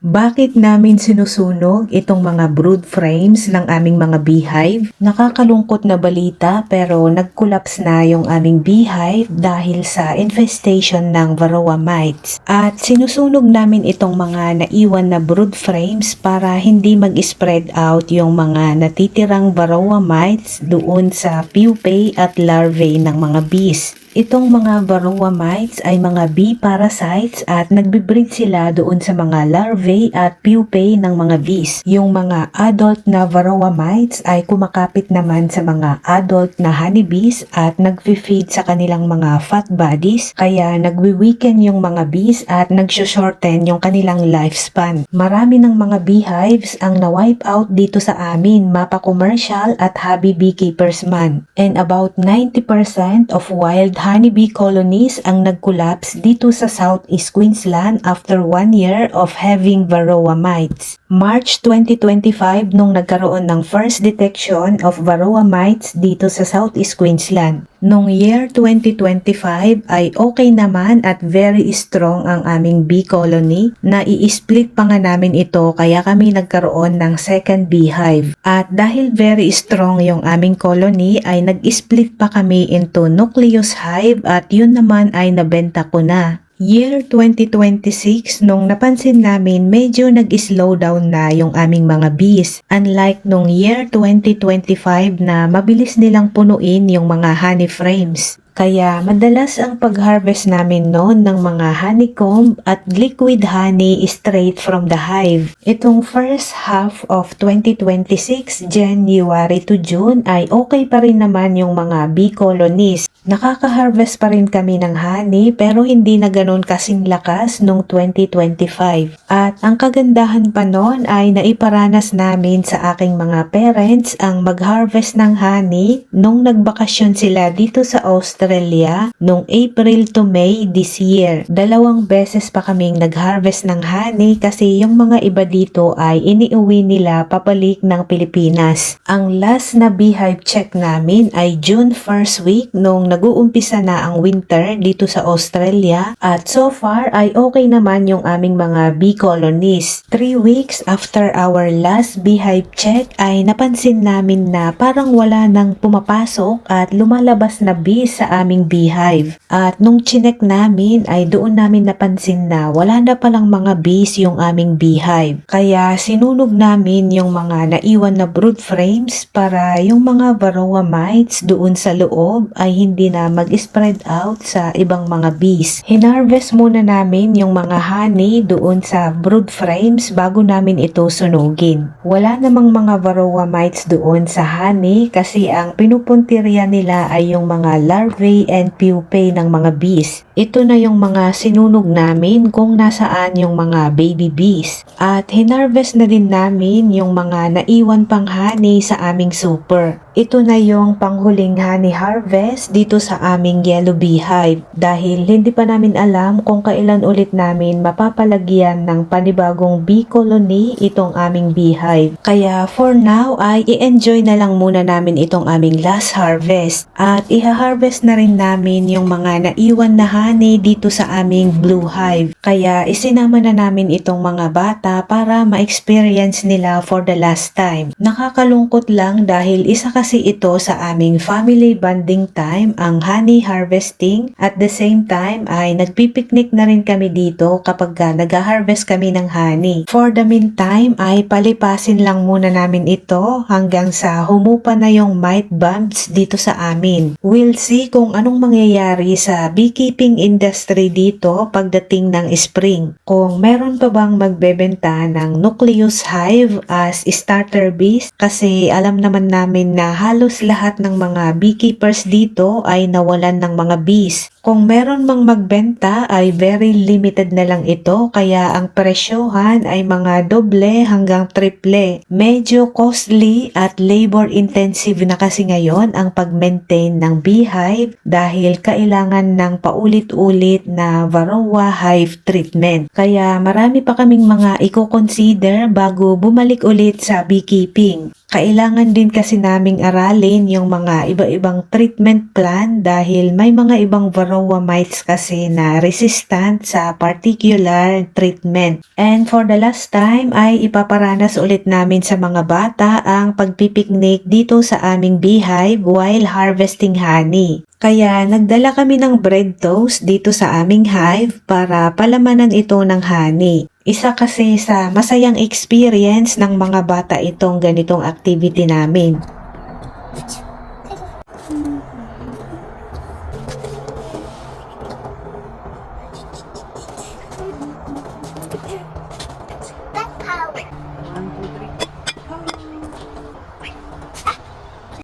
Bakit namin sinusunog itong mga brood frames ng aming mga beehive? Nakakalungkot na balita pero nag-collapse na yung aming beehive dahil sa infestation ng varroa mites. At sinusunog namin itong mga naiwan na brood frames para hindi mag-spread out yung mga natitirang varroa mites doon sa pupae at larvae ng mga bees. Itong mga varroa mites ay mga bee parasites at nagbe-breed sila doon sa mga larvae at pupae ng mga bees. Yung mga adult na varroa mites ay kumakapit naman sa mga adult na honeybees at nagfe-feed sa kanilang mga fat bodies, kaya nagwi-weaken yung mga bees at nag-shorten yung kanilang lifespan. Marami ng mga beehives ang na-wipe out dito sa amin, mapa-commercial at hobby beekeepers man. And about 90% of wild honeybee colonies ang nag-collapse dito sa Southeast Queensland after 1 year of having varroa mites. March 2025 nung nagkaroon ng first detection of varroa mites dito sa Southeast Queensland. Nung year 2025 ay okay naman at very strong ang aming bee colony. Na i-split pa nga namin ito kaya kami nagkaroon ng second beehive. At dahil very strong yung aming colony ay nag-split pa kami into nucleus hive at yun naman ay nabenta ko na. Year 2026 nung napansin namin medyo nag-slow down na yung aming mga bees. Unlike nung year 2025 na mabilis nilang punuin yung mga honey frames. Kaya madalas ang pag-harvest namin noon ng mga honeycomb at liquid honey straight from the hive. Itong first half of 2026, January to June ay okay pa rin naman yung mga bee colonies. Nakaka-harvest pa rin kami ng honey pero hindi na ganun kasing lakas nung 2025. At ang kagandahan pa noon ay naiparanas namin sa aking mga parents ang mag-harvest ng honey nung nagbakasyon sila dito sa Australia nung April to May this year. 2 beses pa kaming nag-harvest ng honey kasi yung mga iba dito ay iniuwi nila papalik ng Pilipinas. Ang last na beehive check namin ay June 1st week nung nag-uumpisa na ang winter dito sa Australia at so far ay okay naman yung aming mga bee colonies. 3 weeks after our last beehive check ay napansin namin na parang wala nang pumapasok at lumalabas na bees sa aming beehive. At nung chinek namin ay doon namin napansin na wala na palang mga bees yung aming beehive. Kaya sinunog namin yung mga naiwan na brood frames para yung mga varroa mites doon sa loob ay hindi na mag-spread out sa ibang mga bees. Hinarvest muna namin yung mga honey doon sa brood frames bago namin ito sunugin. Wala namang mga varroa mites doon sa honey kasi ang pinupuntirya nila ay yung mga larvae and pupae ng mga bees. Ito na yung mga sinunog namin kung nasaan yung mga baby bees. At hinarvest na din namin yung mga naiwan pang honey sa aming super. Ito na yung panghuling honey harvest dito sa aming yellow beehive dahil hindi pa namin alam kung kailan ulit namin mapapalagyan ng panibagong bee colony itong aming beehive. Kaya for now ay i-enjoy na lang muna namin itong aming last harvest at i-harvest na rin namin yung mga naiwan na honey dito sa aming blue hive. Kaya isinama na namin itong mga bata para ma-experience nila for the last time. Nakakalungkot lang dahil isa kasi ito sa aming family bonding time ang honey harvesting. At the same time ay nagpipiknik na rin kami dito kapag nag-harvest kami ng honey. For the meantime ay palipasin lang muna namin ito hanggang sa humupa na yung mite bugs dito sa amin. We'll see kung anong mangyayari sa beekeeping industry dito pagdating ng spring. Kung meron pa bang magbebenta ng nucleus hive as starter bees kasi alam naman namin na halos lahat ng mga beekeepers dito ay nawalan ng mga bees. Kung meron mang magbenta ay very limited na lang ito kaya ang presyohan ay mga doble hanggang triple. Medyo costly at labor intensive na kasi ngayon ang pag-maintain ng beehive dahil kailangan ng paulit-ulit na varroa hive treatment. Kaya marami pa kaming mga i-consider bago bumalik ulit sa beekeeping. Kailangan din kasi naming aralin yung mga iba-ibang treatment plan dahil may mga ibang varroa varroa mites kasi na resistant sa particular treatment. And for the last time ay ipaparanas ulit namin sa mga bata ang pagpipiknik dito sa aming beehive while harvesting honey. Kaya nagdala kami ng bread toast dito sa aming hive para palamanan ito ng honey. Isa kasi sa masayang experience ng mga bata itong ganitong activity namin.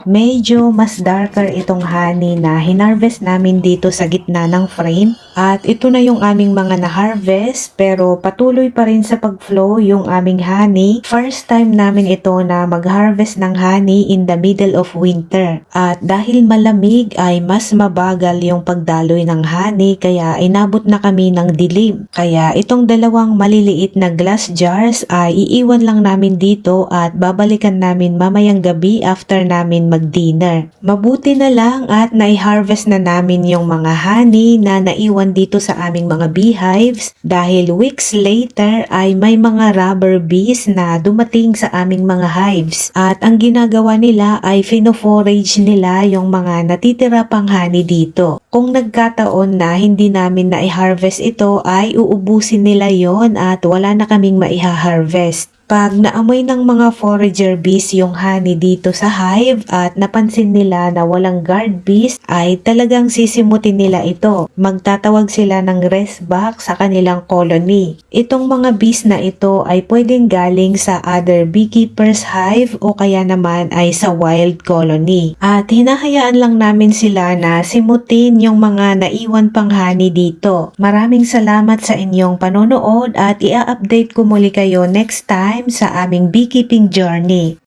Medyo mas darker itong honey na hinarvest namin dito sa gitna ng frame. At ito na yung aming mga na-harvest pero patuloy pa rin sa pag-flow yung aming honey. First time namin ito na mag-harvest ng honey in the middle of winter. At dahil malamig ay mas mabagal yung pagdaloy ng honey kaya inabot na kami ng dilim. Kaya itong dalawang maliliit na glass jars ay iiwan lang namin dito at babalikan namin mamayang gabi after namin mag-dinner. Mabuti na lang at nai-harvest na namin yung mga honey na naiwan dito sa aming mga beehives dahil weeks later ay may mga rubber bees na dumating sa aming mga hives at ang ginagawa nila ay fino-forage nila yung mga natitira pang honey dito. Kung nagkataon na hindi namin na-harvest ito ay uubusin nila yon at wala na kaming maiha-harvest. Pag naamoy ng mga forager bees yung honey dito sa hive at napansin nila na walang guard bees ay talagang sisimutin nila ito. Magtatawag sila ng rest back sa kanilang colony. Itong mga bees na ito ay pwedeng galing sa other beekeepers hive o kaya naman ay sa wild colony. At hinahayaan lang namin sila na simutin yung mga naiwan pang honey dito. Maraming salamat sa inyong panonood at i-update ko muli kayo next time sa aming beekeeping journey.